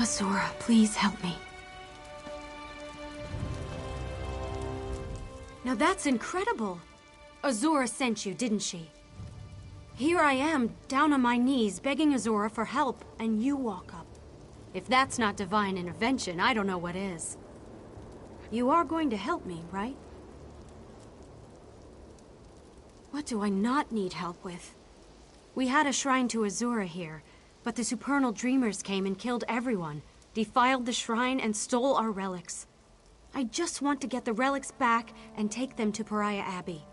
Azura, please help me. Now that's incredible! Azura sent you, didn't she? Here I am, down on my knees, begging Azura for help, and you walk up. If that's not divine intervention, I don't know what is. You are going to help me, right? What do I not need help with? We had a shrine to Azura here, but the supernal dreamers came and killed everyone, defiled the shrine, and stole our relics. I just want to get the relics back and take them to Pariah Abbey.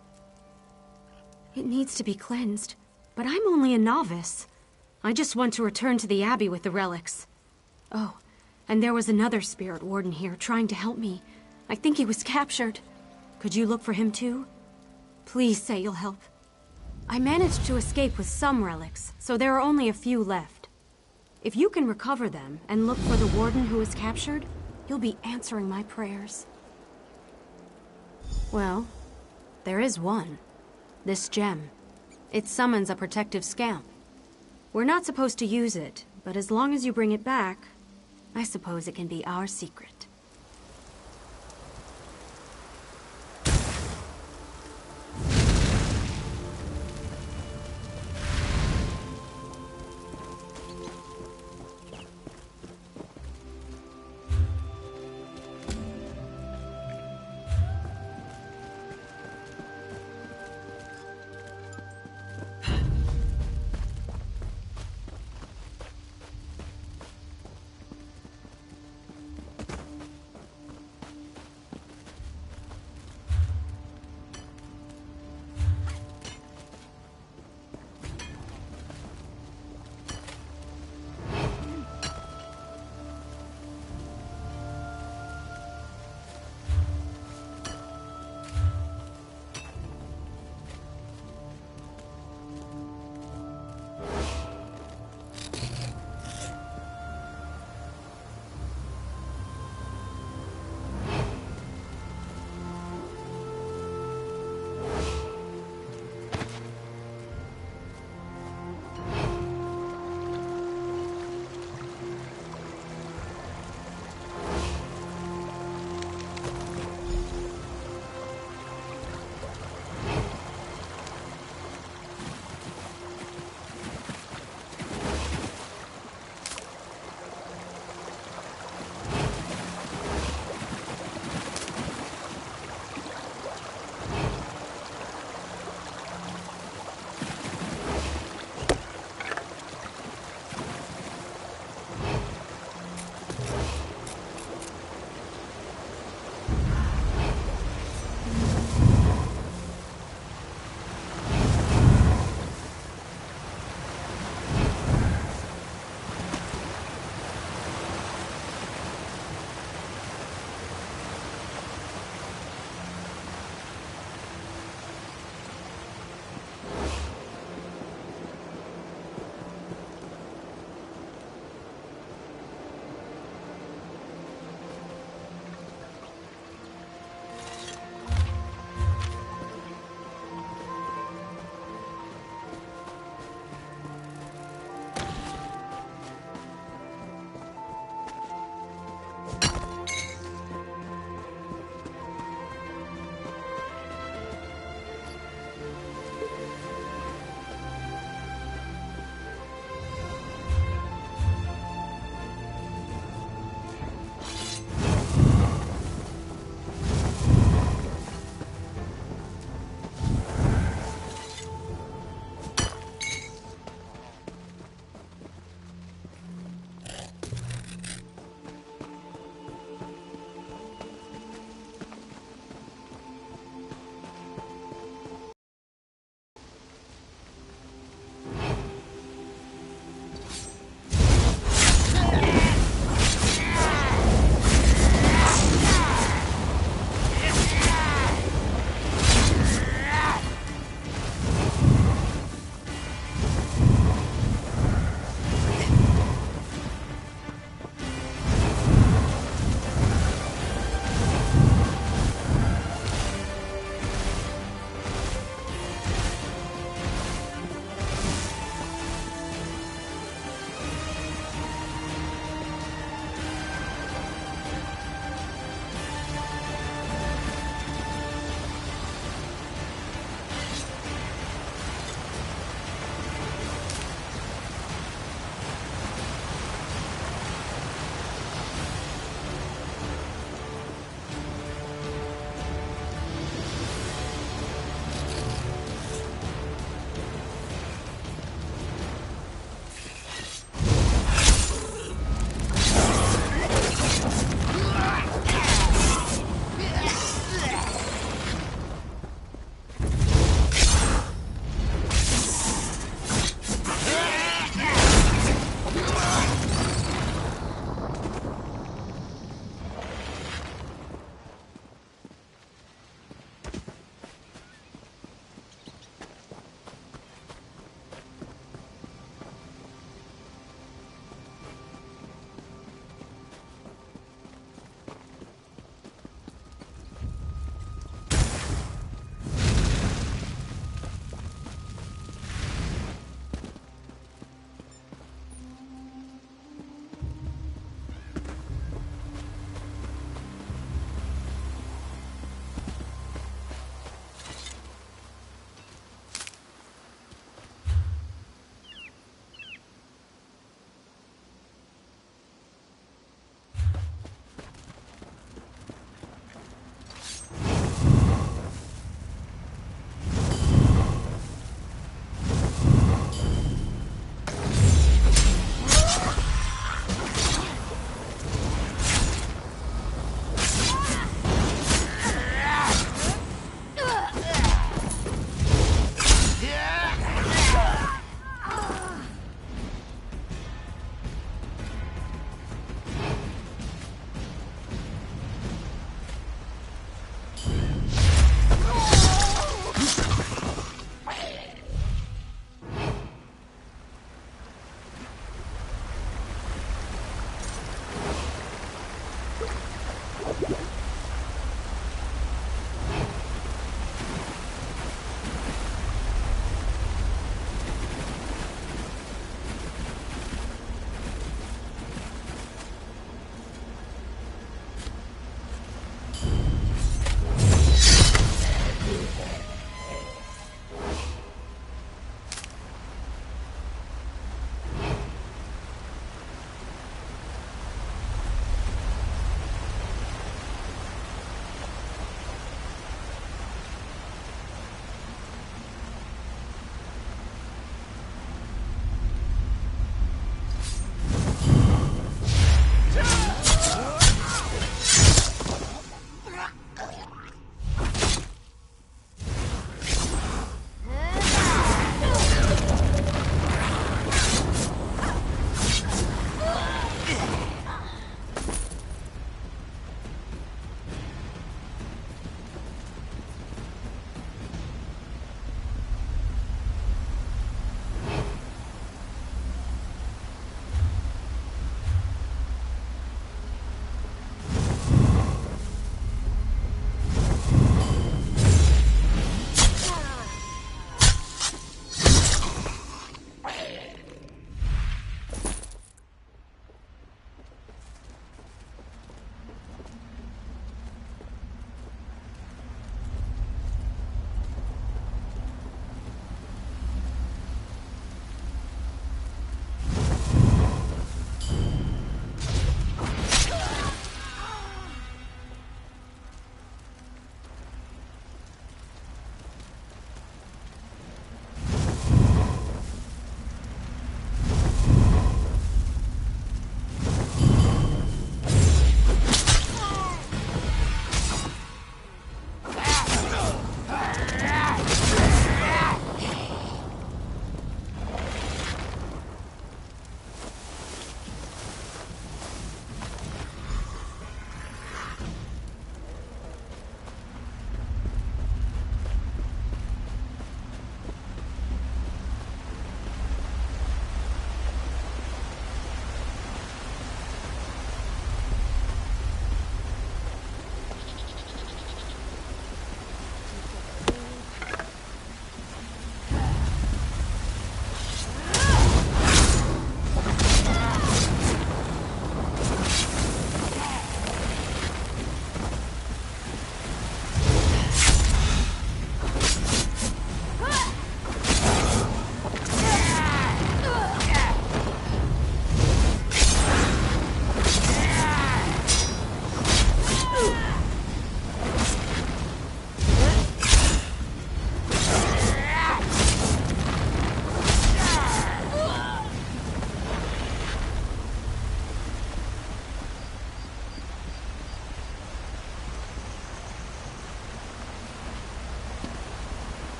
It needs to be cleansed, but I'm only a novice. I just want to return to the Abbey with the relics. Oh, and there was another spirit warden here trying to help me. I think he was captured. Could you look for him too? Please say you'll help. I managed to escape with some relics, so there are only a few left. If you can recover them and look for the warden who was captured, you'll be answering my prayers. Well, there is one. This gem. It summons a protective scamp. We're not supposed to use it, but as long as you bring it back, I suppose it can be our secret.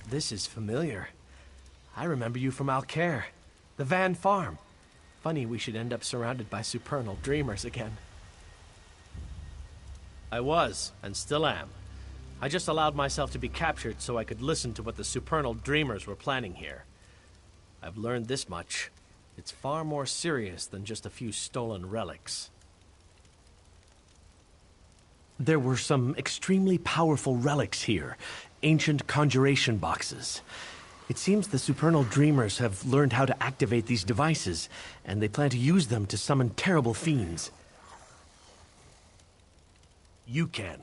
This is familiar. I remember you from Alcaire, the Van Farm. Funny we should end up surrounded by supernal dreamers again. I was, and still am. I just allowed myself to be captured so I could listen to what the supernal dreamers were planning here. I've learned this much. It's far more serious than just a few stolen relics. There were some extremely powerful relics here, ancient conjuration boxes. It seems the supernal dreamers have learned how to activate these devices, and they plan to use them to summon terrible fiends. You can.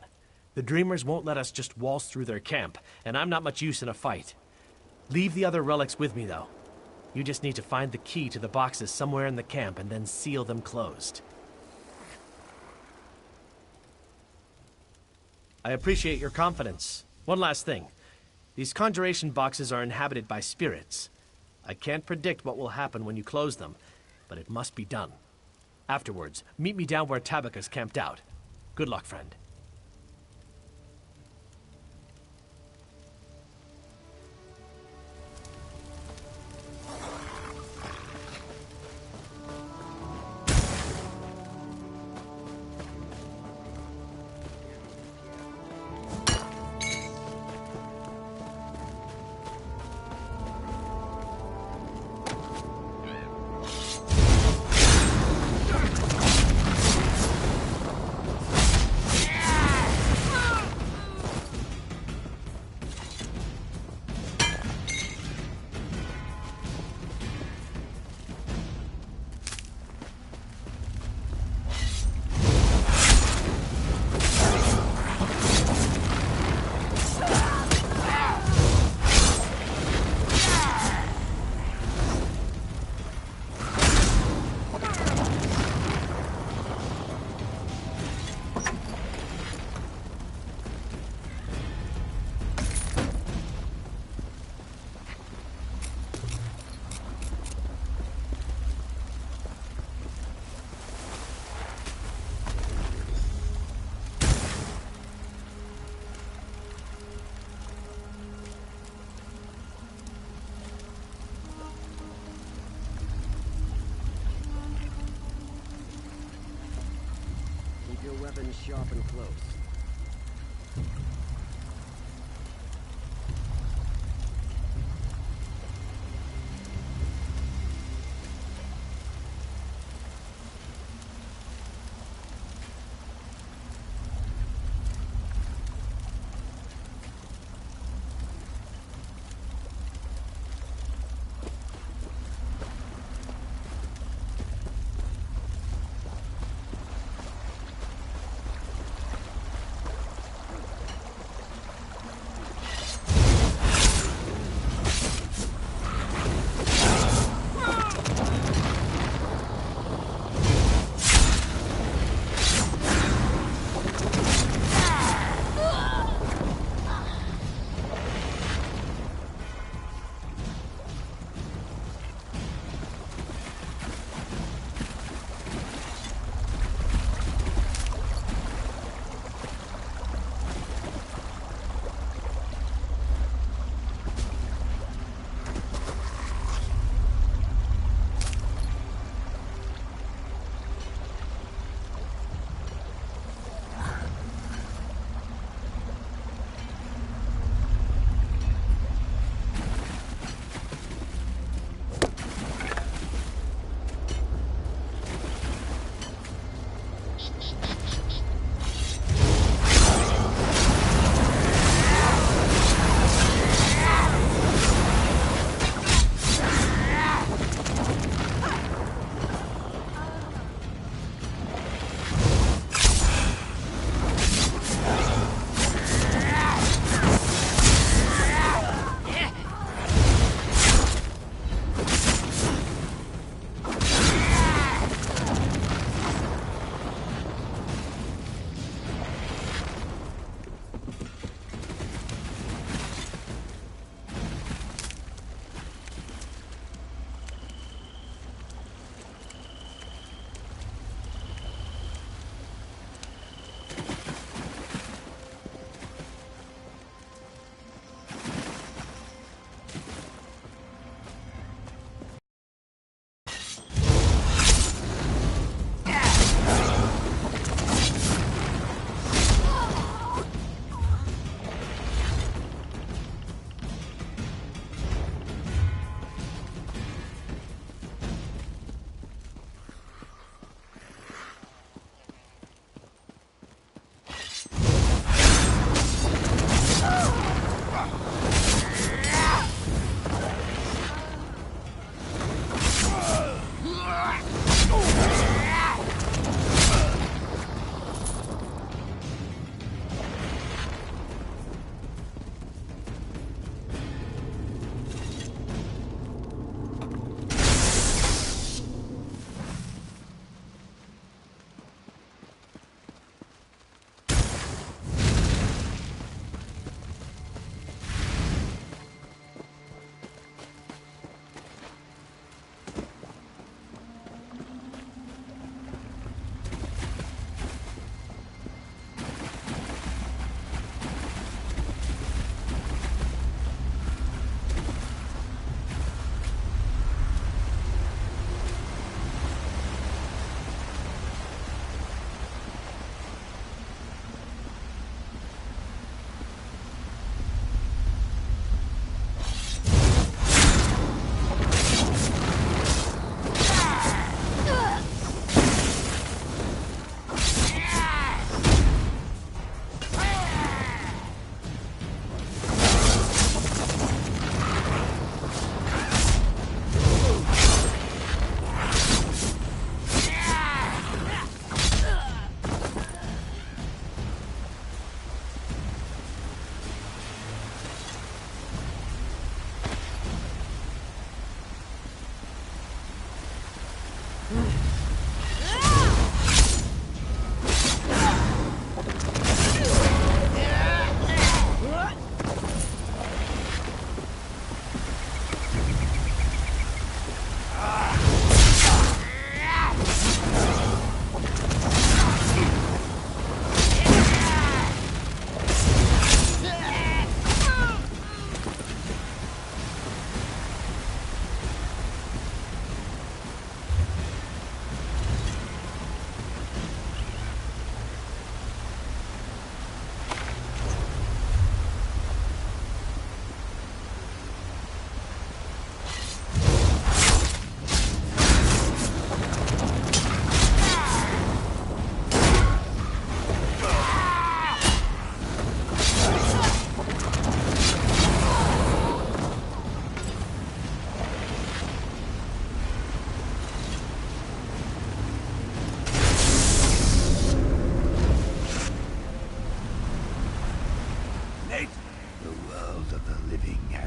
The dreamers won't let us just waltz through their camp, and I'm not much use in a fight. Leave the other relics with me, though. You just need to find the key to the boxes somewhere in the camp and then seal them closed. I appreciate your confidence. One last thing. These conjuration boxes are inhabited by spirits. I can't predict what will happen when you close them, but it must be done. Afterwards, meet me down where Tabitha's camped out. Good luck, friend. Weapons sharp and close.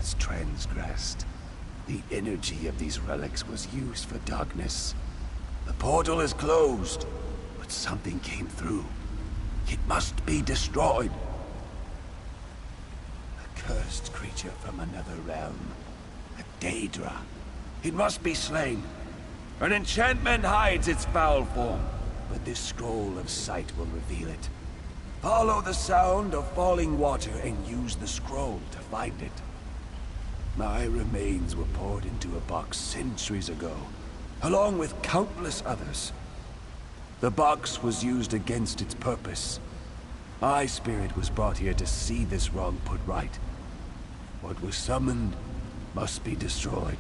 was transgressed. The energy of these relics was used for darkness. The portal is closed, but something came through. It must be destroyed. A cursed creature from another realm. A Daedra. It must be slain. An enchantment hides its foul form, but this scroll of sight will reveal it. Follow the sound of falling water and use the scroll to find it. My remains were poured into a box centuries ago, along with countless others. The box was used against its purpose. My spirit was brought here to see this wrong put right. What was summoned must be destroyed.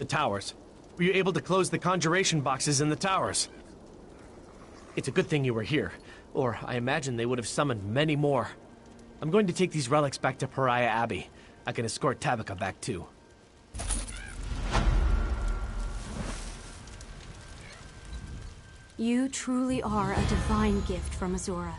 The towers. Were you able to close the conjuration boxes in the towers? It's a good thing you were here, or I imagine they would have summoned many more. I'm going to take these relics back to Pariah Abbey. I can escort Tabitha back too. You truly are a divine gift from Azura.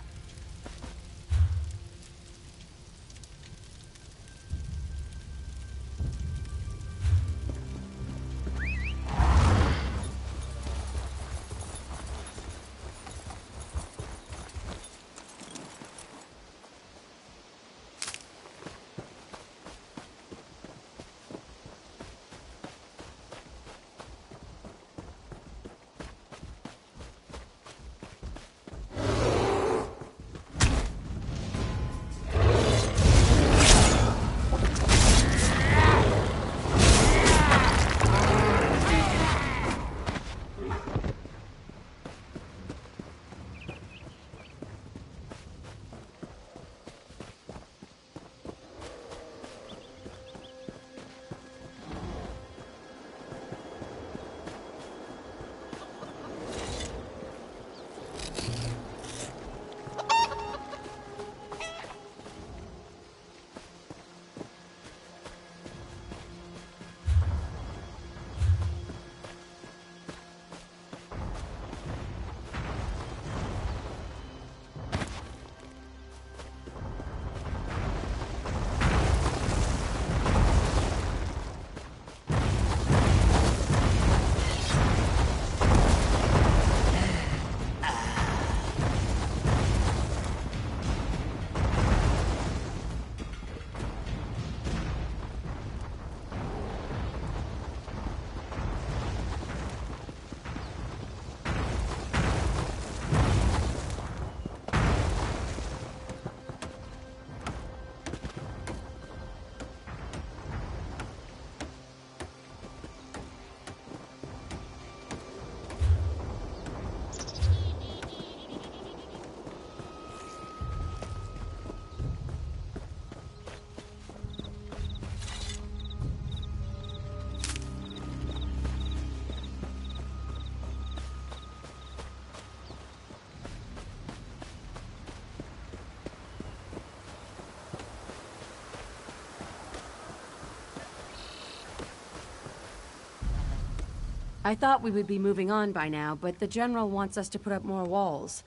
I thought we would be moving on by now, but the General wants us to put up more walls.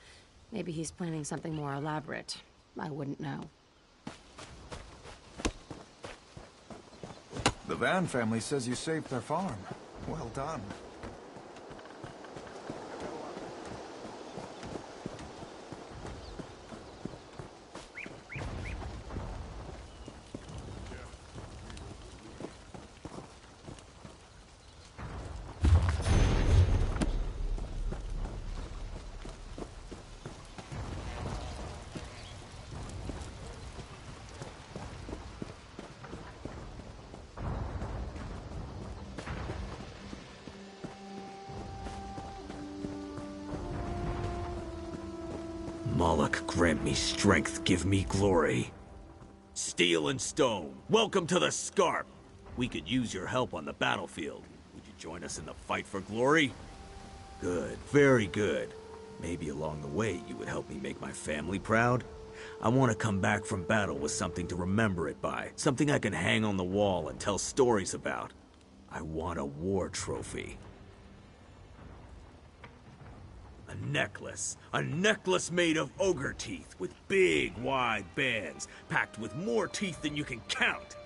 Maybe he's planning something more elaborate. I wouldn't know. The Van family says you saved their farm. Well done. Moloch, grant me strength, give me glory. Steel and Stone, welcome to the Scarp. We could use your help on the battlefield. Would you join us in the fight for glory? Good, very good. Maybe along the way you would help me make my family proud? I want to come back from battle with something to remember it by, something I can hang on the wall and tell stories about. I want a war trophy. A necklace made of ogre teeth with big, wide bands, packed with more teeth than you can count.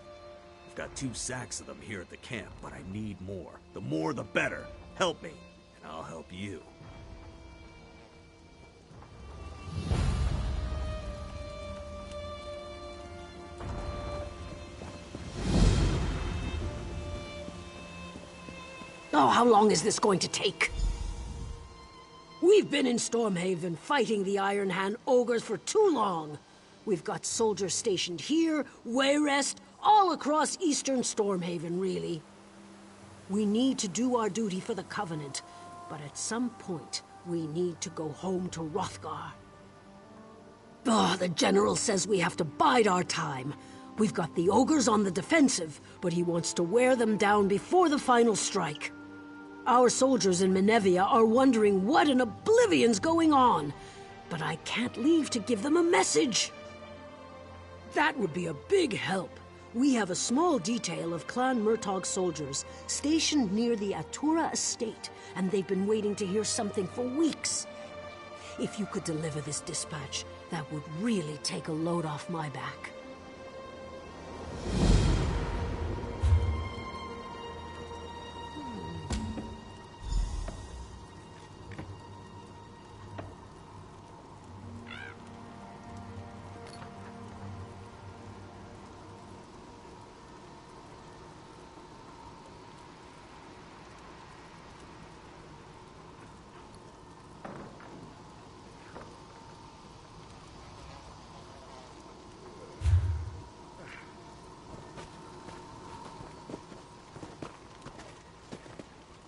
I've got 2 sacks of them here at the camp, but I need more. The more, the better. Help me, and I'll help you. Oh, how long is this going to take? We've been in Stormhaven fighting the Iron Hand ogres for too long. We've got soldiers stationed here, Wayrest, all across eastern Stormhaven, really. We need to do our duty for the Covenant, but at some point, we need to go home to Hrothgar. Oh, the General says we have to bide our time. We've got the ogres on the defensive, but he wants to wear them down before the final strike. Our soldiers in Menevia are wondering what in oblivion's going on, but I can't leave to give them a message. That would be a big help. We have a small detail of Clan Murtagh soldiers stationed near the Atura estate, and they've been waiting to hear something for weeks. If you could deliver this dispatch, that would really take a load off my back.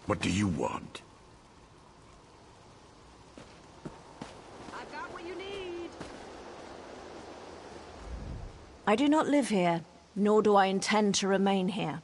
What do you want? I've got what you need. I do not live here, nor do I intend to remain here.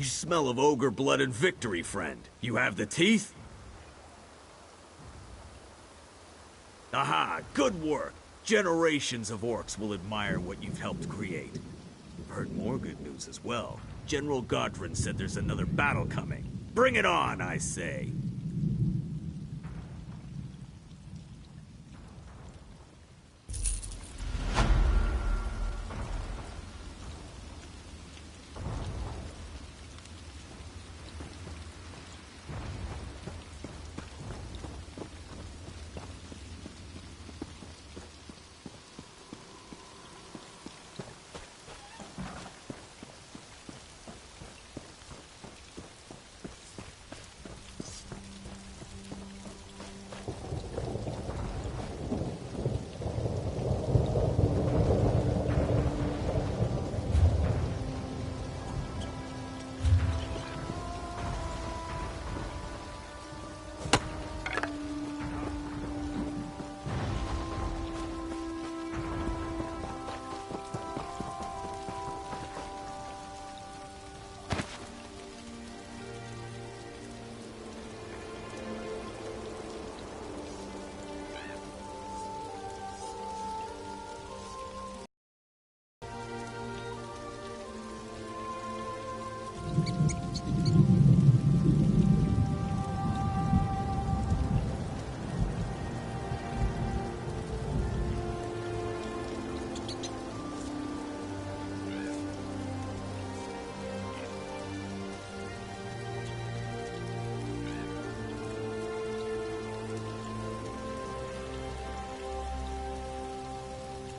You smell of ogre blood and victory, friend. You have the teeth? Aha, good work. Generations of orcs will admire what you've helped create. I've heard more good news as well. General Godrin said there's another battle coming. Bring it on, I say.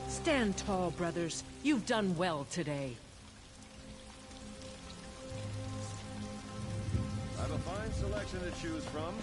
Stand tall, brothers. You've done well today. I have a fine selection to choose from.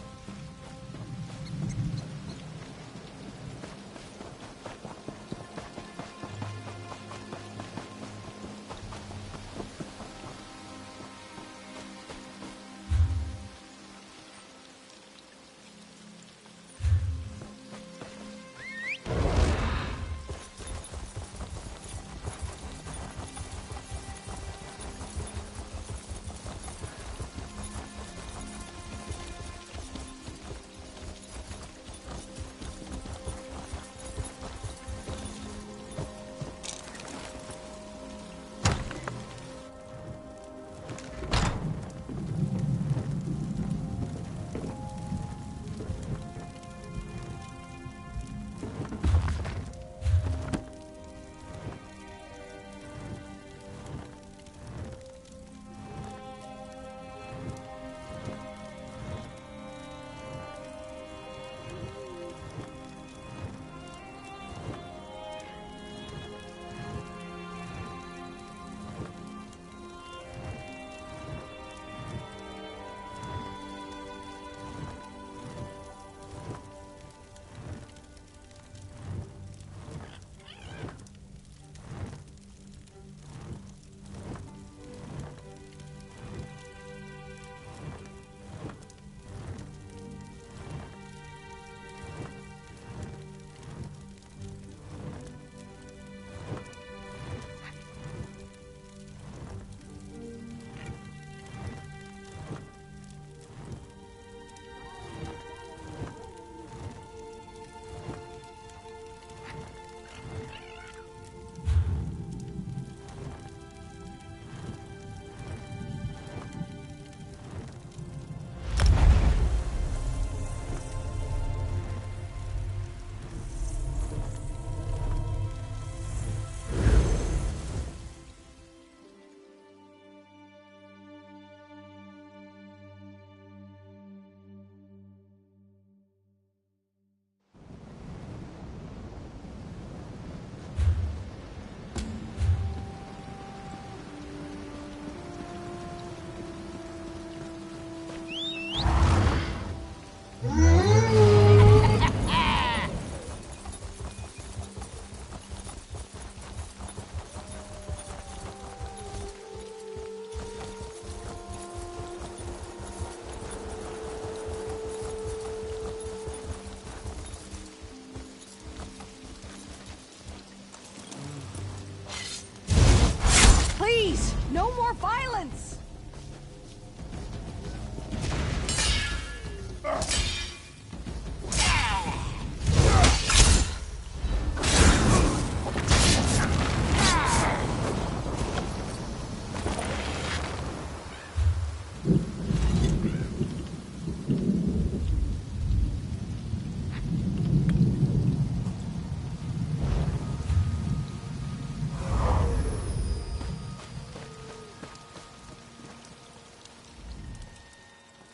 Please, no more violence!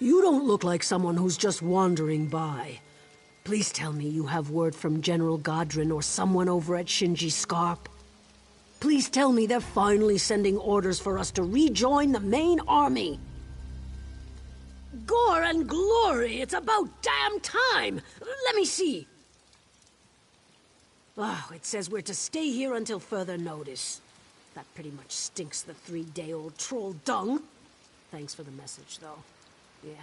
You don't look like someone who's just wandering by. Please tell me you have word from General Godrin or someone over at Shinji Scarp. Please tell me they're finally sending orders for us to rejoin the main army. Gore and glory! It's about damn time! Let me see. Oh, it says we're to stay here until further notice. That pretty much stinks the 3-day-old troll dung. Thanks for the message, though. Yeah.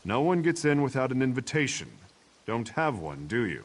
No one gets in without an invitation. Don't have one, do you?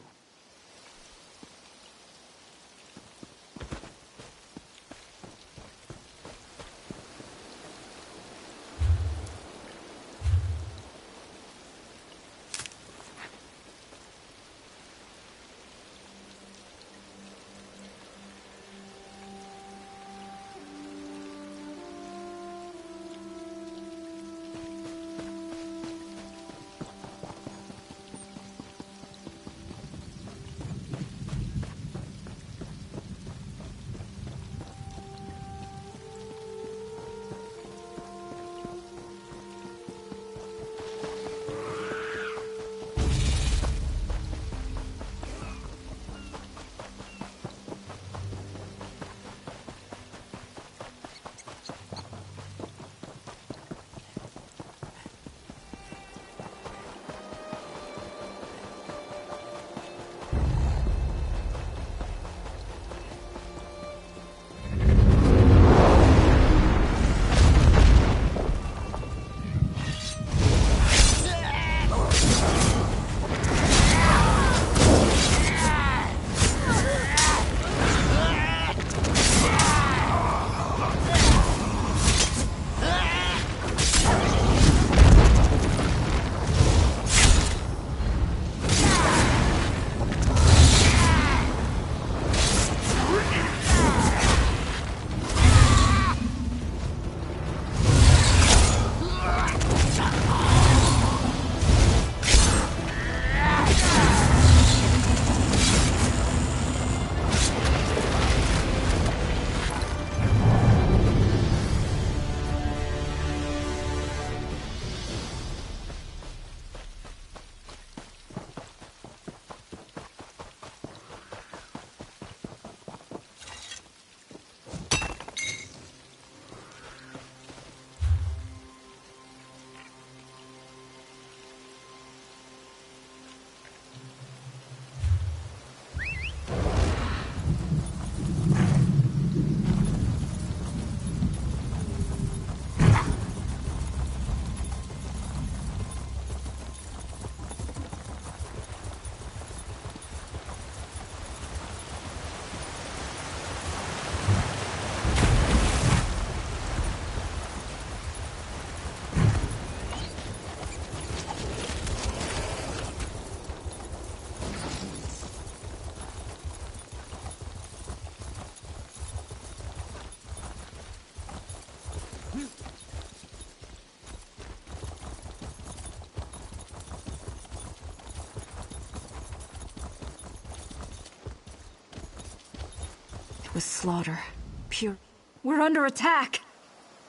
Was slaughter. Pure. We're under attack!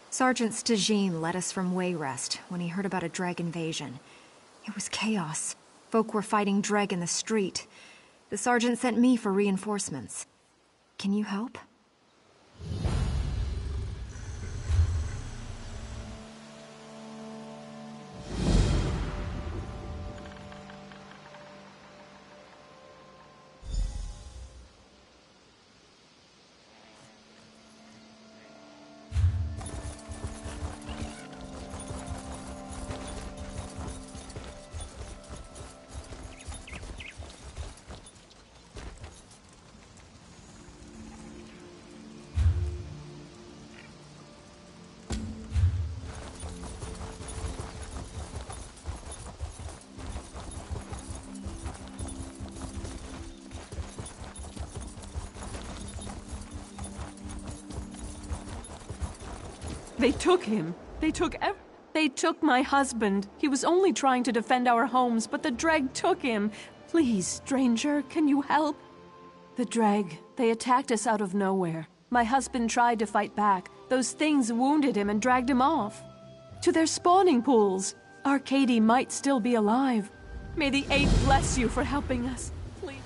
Sergeant Stajine led us from Wayrest when he heard about a Dreg invasion. It was chaos. Folk were fighting Dreg in the street. The sergeant sent me for reinforcements. Can you help? They took him. They took my husband. He was only trying to defend our homes, but the Dreg took him. Please, stranger, can you help? The Dreg, they attacked us out of nowhere. My husband tried to fight back. Those things wounded him and dragged him off. To their spawning pools. Arcady might still be alive. May the Eight bless you for helping us. Please.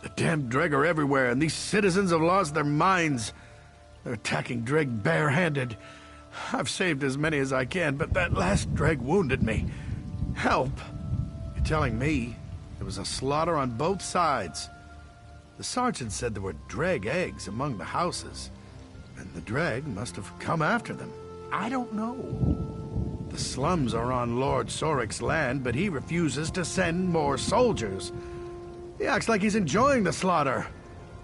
The damn Dreg are everywhere, and these citizens have lost their minds. They're attacking Dreg barehanded. I've saved as many as I can, but that last Dreg wounded me. Help! You're telling me there was a slaughter on both sides. The sergeant said there were Dreg eggs among the houses, and the Dreg must have come after them. I don't know. The slums are on Lord Sorik's land, but he refuses to send more soldiers. He acts like he's enjoying the slaughter.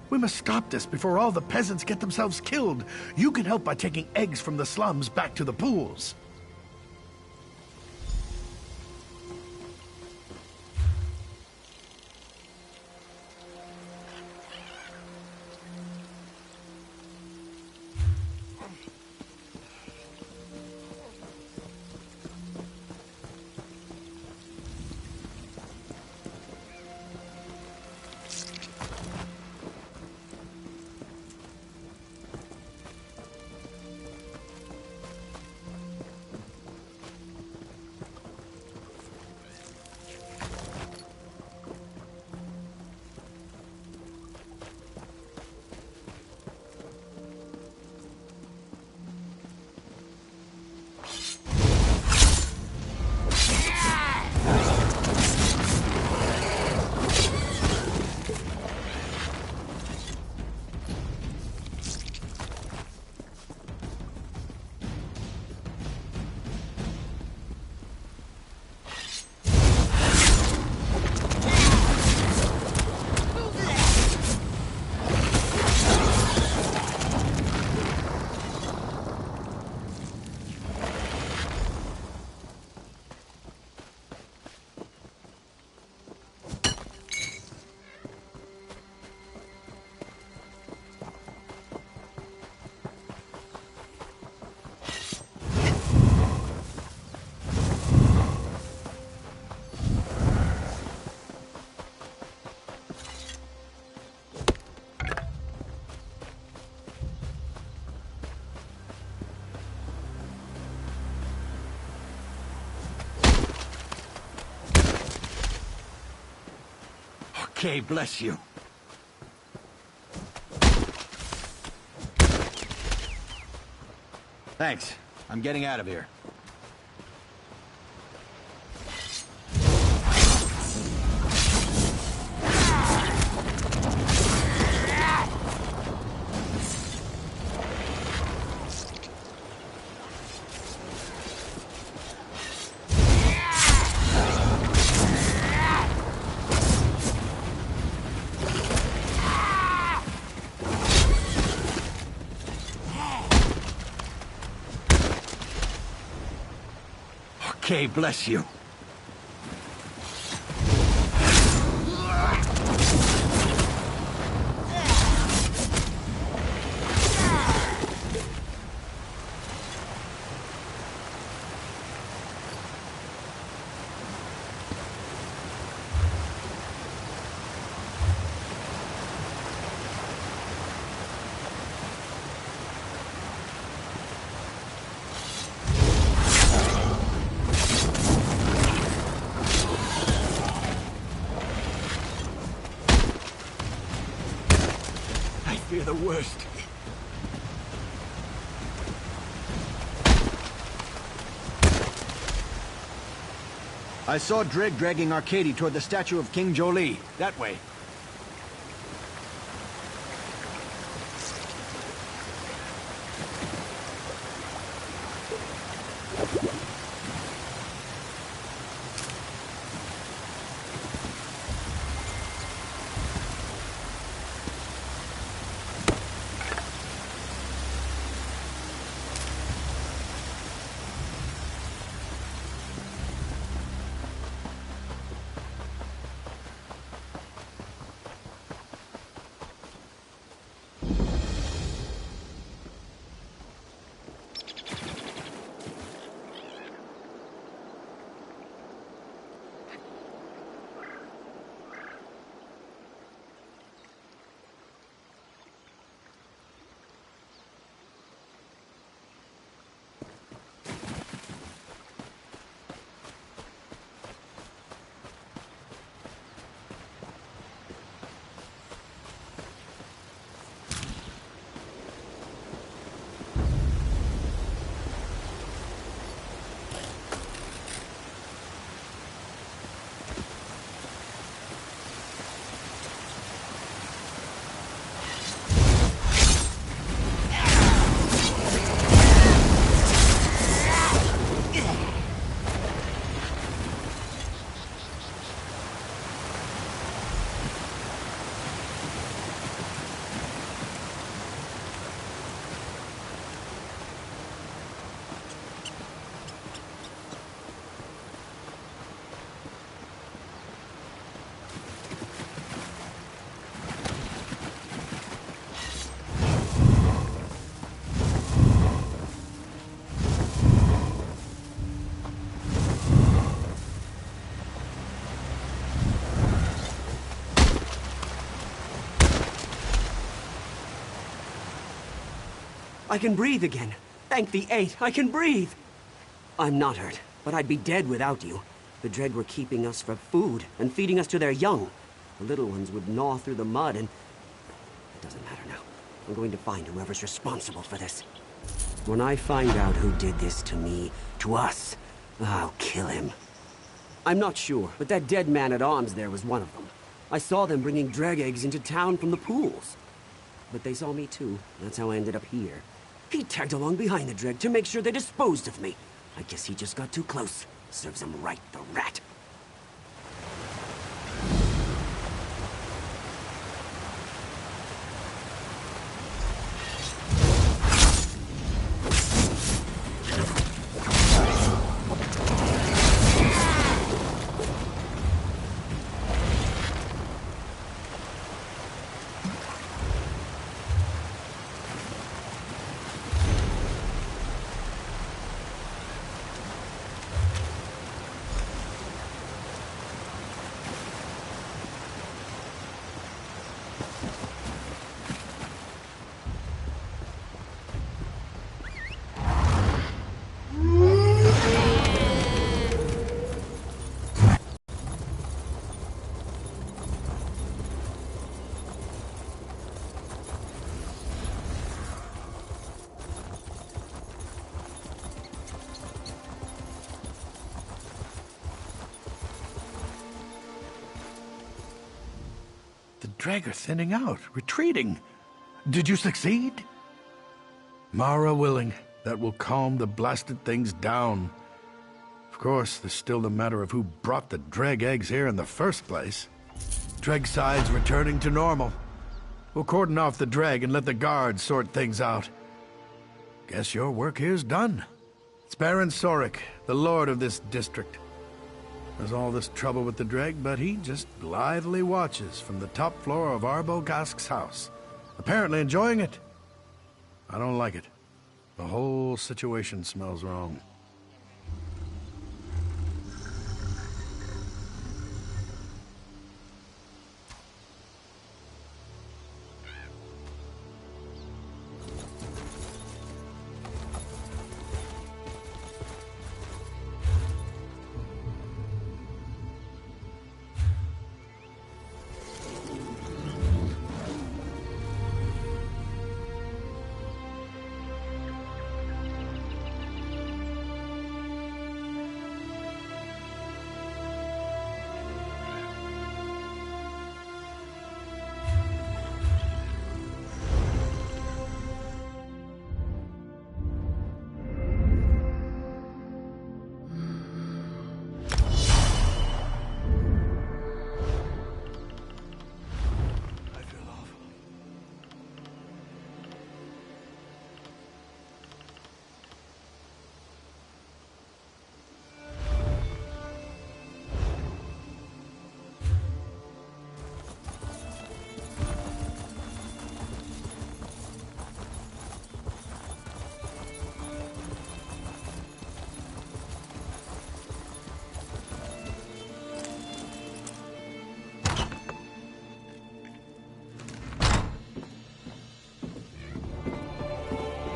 We must stop this before all the peasants get themselves killed. You can help by taking eggs from the slums back to the pools. Okay, bless you. Thanks. I'm getting out of here. Okay, bless you. Fear the worst. I saw Dreg dragging Arcady toward the statue of King Jolie. That way. I can breathe again. Thank the Eight, I can breathe. I'm not hurt, but I'd be dead without you. The Dreg were keeping us for food and feeding us to their young. The little ones would gnaw through the mud and... It doesn't matter now. I'm going to find whoever's responsible for this. When I find out who did this to me, to us, I'll kill him. I'm not sure, but that dead man-at-arms there was one of them. I saw them bringing Dreg eggs into town from the pools. But they saw me too. That's how I ended up here. He tagged along behind the Dreg to make sure they disposed of me. I guess he just got too close. Serves him right, the rat. Dreg are thinning out, retreating. Did you succeed? Mara willing, that will calm the blasted things down. Of course, there's still the matter of who brought the Dreg eggs here in the first place. Dreg side's returning to normal. We'll cordon off the Dreg and let the guards sort things out. Guess your work here's done. It's Baron Sorik, the lord of this district. There's all this trouble with the Dreg, but he just blithely watches from the top floor of Arbogask's house. Apparently enjoying it. I don't like it. The whole situation smells wrong.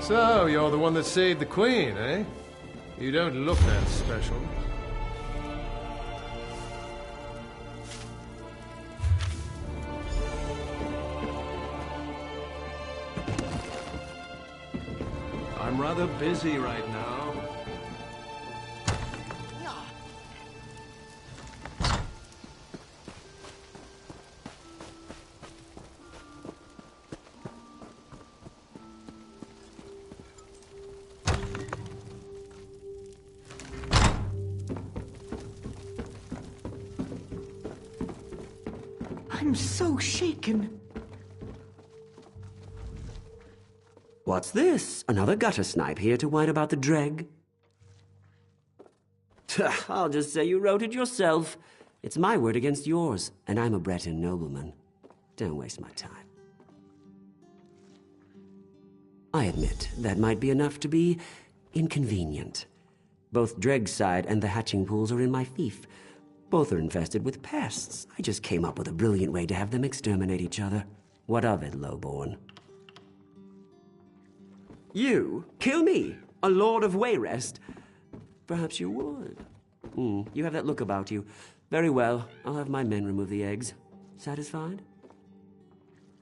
So, you're the one that saved the Queen, eh? You don't look that special. I'm rather busy right now. I'm so shaken. What's this? Another gutter snipe here to whine about the Dreg? I'll just say you wrote it yourself. It's my word against yours, and I'm a Breton nobleman. Don't waste my time. I admit, that might be enough to be inconvenient. Both Dreg's side and the hatching pools are in my fief. Both are infested with pests. I just came up with a brilliant way to have them exterminate each other. What of it, lowborn? You? Kill me? A Lord of Wayrest? Perhaps you would. You have that look about you. Very well, I'll have my men remove the eggs. Satisfied?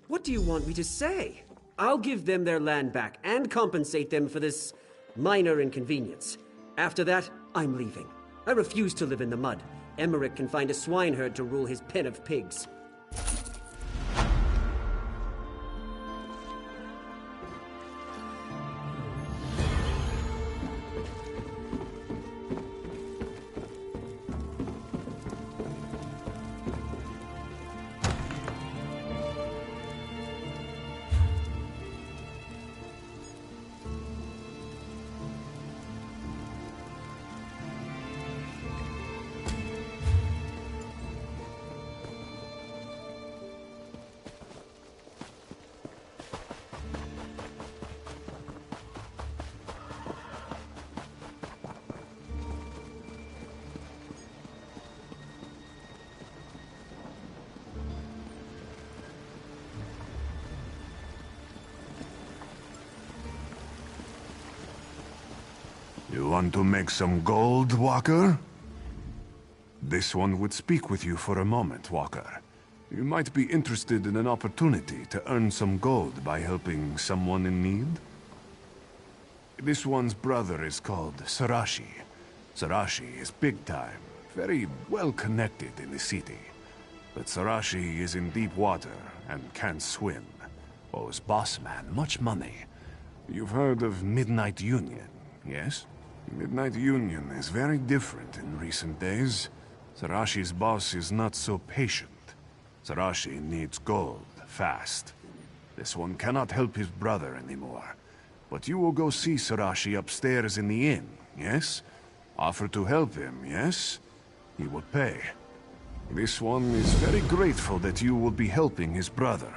What do you want me to say? I'll give them their land back and compensate them for this minor inconvenience. After that, I'm leaving. I refuse to live in the mud. Emmerich can find a swineherd to rule his pen of pigs. You want to make some gold, Walker? This one would speak with you for a moment, Walker. You might be interested in an opportunity to earn some gold by helping someone in need? This one's brother is called Sarashi. Sarashi is big time, very well connected in the city. But Sarashi is in deep water and can't swim. Owes boss man much money. You've heard of Midnight Union, yes? Midnight Union is very different in recent days. Sarashi's boss is not so patient. Sarashi needs gold, fast. This one cannot help his brother anymore. But you will go see Sarashi upstairs in the inn, yes? Offer to help him, yes? He will pay. This one is very grateful that you will be helping his brother.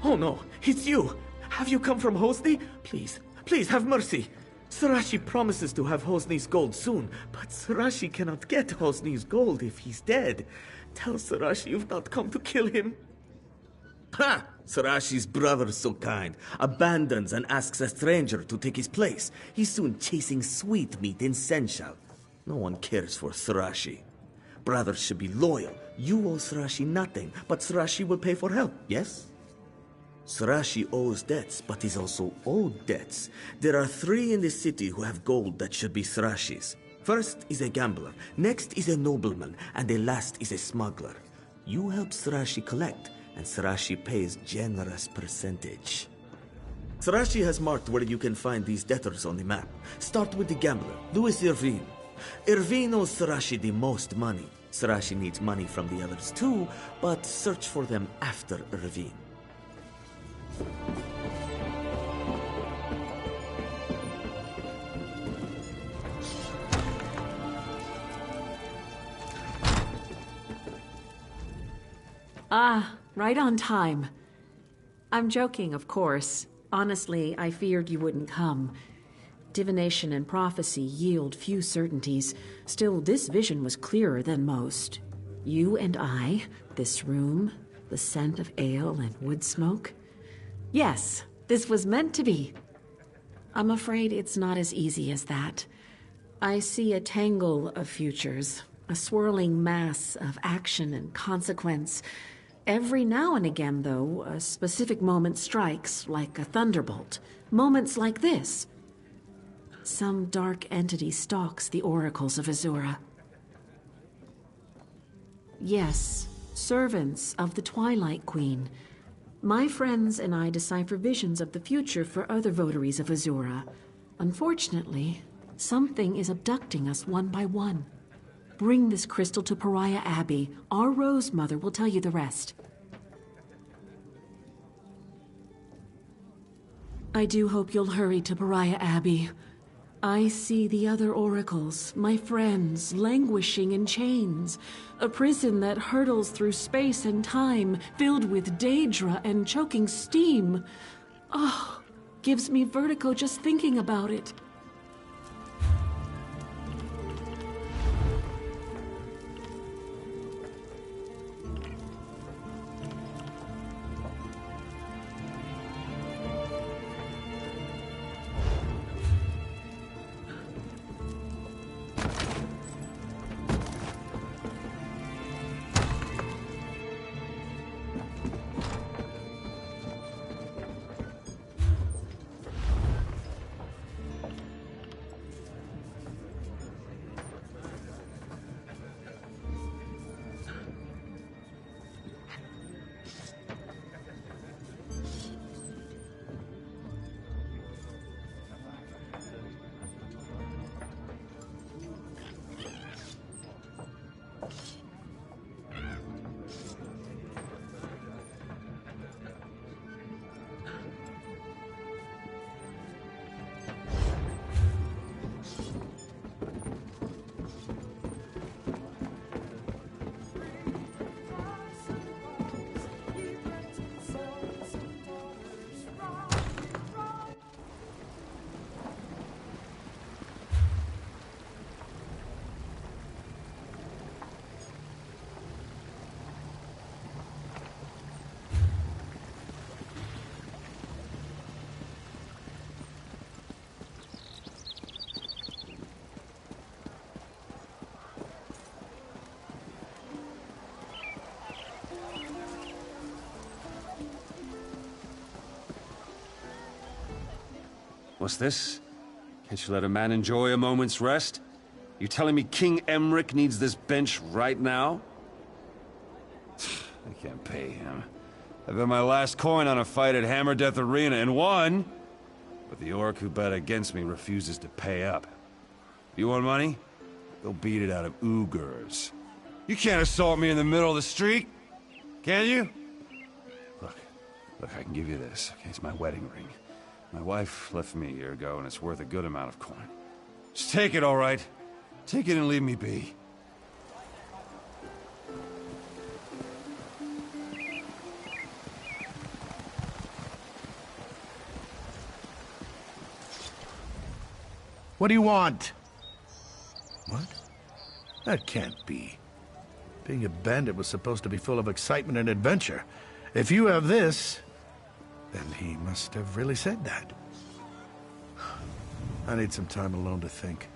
Oh no, it's you! Have you come from Hosni? Please, please have mercy! Sarashi promises to have Hosni's gold soon, but Sarashi cannot get Hosni's gold if he's dead. Tell Sarashi you've not come to kill him. Ha! Sarashi's brother's so kind. Abandons and asks a stranger to take his place. He's soon chasing sweetmeat in Senshal. No one cares for Sarashi. Brothers should be loyal. You owe Sarashi nothing, but Sarashi will pay for help, yes? Sarashi owes debts, but he's also owed debts. There are 3 in the city who have gold that should be Sarashi's. First is a gambler, next is a nobleman, and the last is a smuggler. You help Sarashi collect, and Sarashi pays generous percentage. Sarashi has marked where you can find these debtors on the map. Start with the gambler, Louis Irvine. Irvine owes Sarashi the most money. Sarashi needs money from the others too, but search for them after Irvine. Ah, right on time. I'm joking, of course. Honestly, I feared you wouldn't come. Divination and prophecy yield few certainties. Still, this vision was clearer than most. You and I, this room, The scent of ale and wood smoke? Yes, this was meant to be. I'm afraid it's not as easy as that. I see a tangle of futures, a swirling mass of action and consequence. Every now and again, though, a specific moment strikes like a thunderbolt. Moments like this. Some dark entity stalks the oracles of Azura. Yes, servants of the Twilight Queen. My friends and I decipher visions of the future for other votaries of Azura. Unfortunately, something is abducting us one by one. Bring this crystal to Pariah Abbey. Our Rose Mother will tell you the rest. I do hope you'll hurry to Pariah Abbey. I see the other oracles, my friends, languishing in chains. A prison that hurtles through space and time, filled with Daedra and choking steam. Oh, gives me vertigo just thinking about it. What's this? Can't you let a man enjoy a moment's rest? You telling me King Emmerich needs this bench right now? I can't pay him. I bet my last coin on a fight at Hammer Death Arena and won! But the orc who bet against me refuses to pay up. You want money? Go beat it out of Uyghurs. You can't assault me in the middle of the street! Can you? Look, I can give you this. Okay, it's my wedding ring. My wife left me a year ago, and it's worth a good amount of coin. Just take it, all right? Take it and leave me be. What do you want? What? That can't be. Being a bandit was supposed to be full of excitement and adventure. If you have this, then he must have really said that. I need some time alone to think.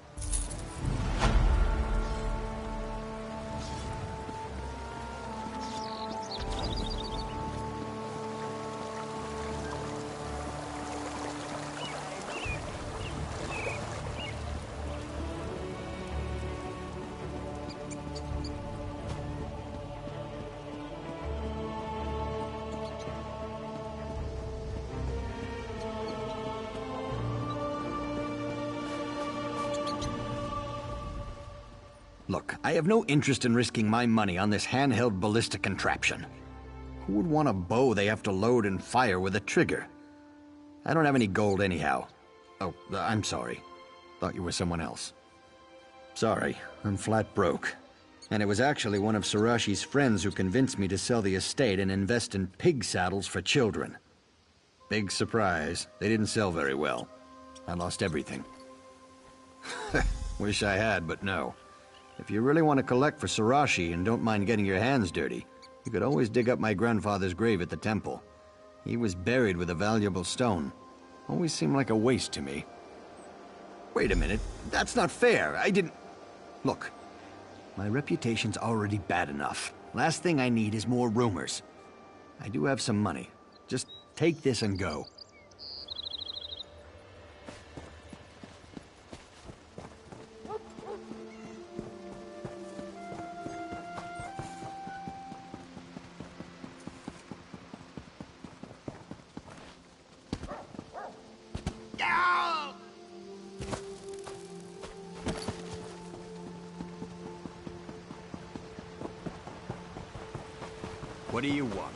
Look, I have no interest in risking my money on this handheld ballistic contraption. Who would want a bow they have to load and fire with a trigger? I don't have any gold anyhow. Oh, I'm sorry. Thought you were someone else. Sorry, I'm flat broke. And it was actually one of Sarashi's friends who convinced me to sell the estate and invest in pig saddles for children. Big surprise, they didn't sell very well. I lost everything. Wish I had, but no. If you really want to collect for Sarashi and don't mind getting your hands dirty, You could always dig up my grandfather's grave at the temple. He was buried with a valuable stone. Always seemed like a waste to me. Wait a minute, that's not fair. I didn't... Look, my reputation's already bad enough. Last thing I need is more rumors. I do have some money. Just take this and go. What do you want?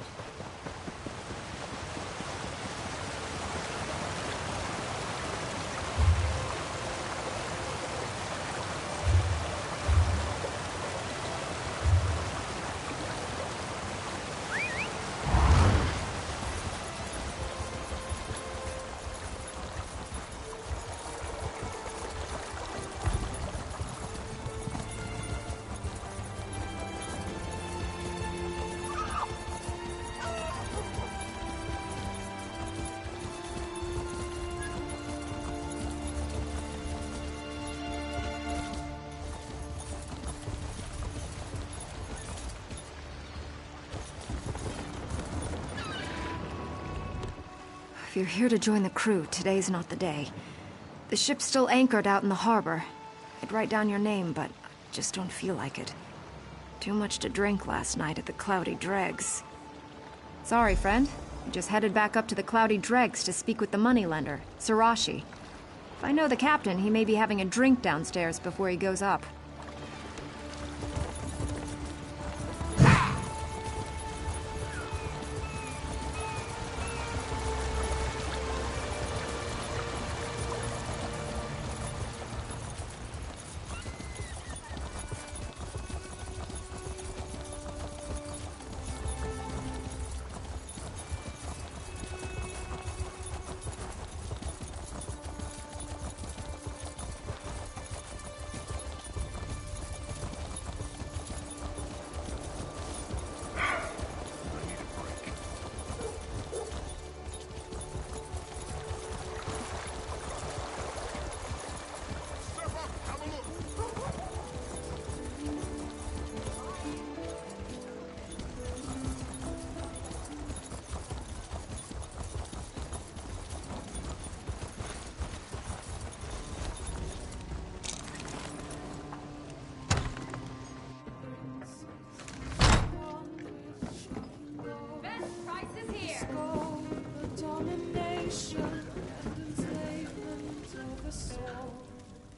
If you're here to join the crew, today's not the day. The ship's still anchored out in the harbor. I'd write down your name, but I just don't feel like it. Too much to drink last night at the Cloudy Dregs. Sorry, friend. I just headed back up to the Cloudy Dregs to speak with the moneylender, Sarashi. If I know the captain, he may be having a drink downstairs before he goes up.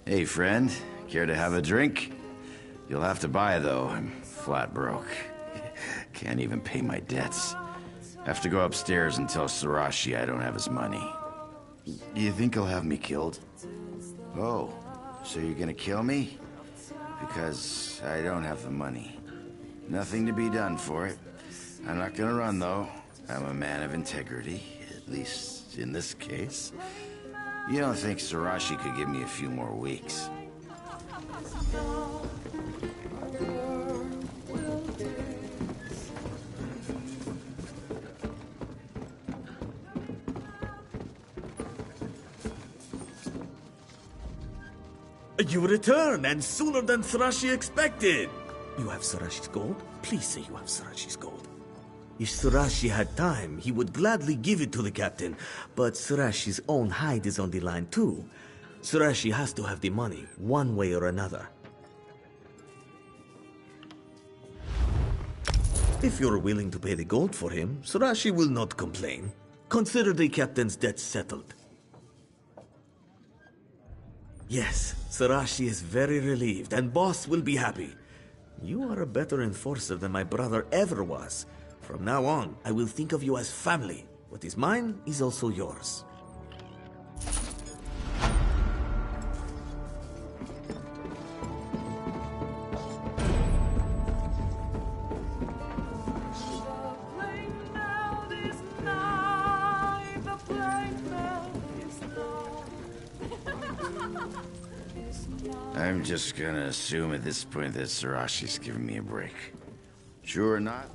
Hey, friend. Care to have a drink? You'll have to buy, though. I'm flat broke. Can't even pay my debts. Have to go upstairs and tell Sarashi I don't have his money. You think he'll have me killed? Oh, so you're gonna kill me? Because I don't have the money. Nothing to be done for it. I'm not gonna run, though. I'm a man of integrity, at least in this case. You don't think Sarashi could give me a few more weeks? You return, and sooner than Sarashi expected! You have Sarashi's gold? Please say you have Sarashi's gold. If Sarashi had time, he would gladly give it to the captain, but Sarashi's own hide is on the line too. Sarashi has to have the money, one way or another. If you're willing to pay the gold for him, Sarashi will not complain. Consider the captain's debt settled. Yes, Sarashi is very relieved, and boss will be happy. You are a better enforcer than my brother ever was. From now on, I will think of you as family. What is mine is also yours. I'm just gonna assume at this point that Sarashi's giving me a break. True or not,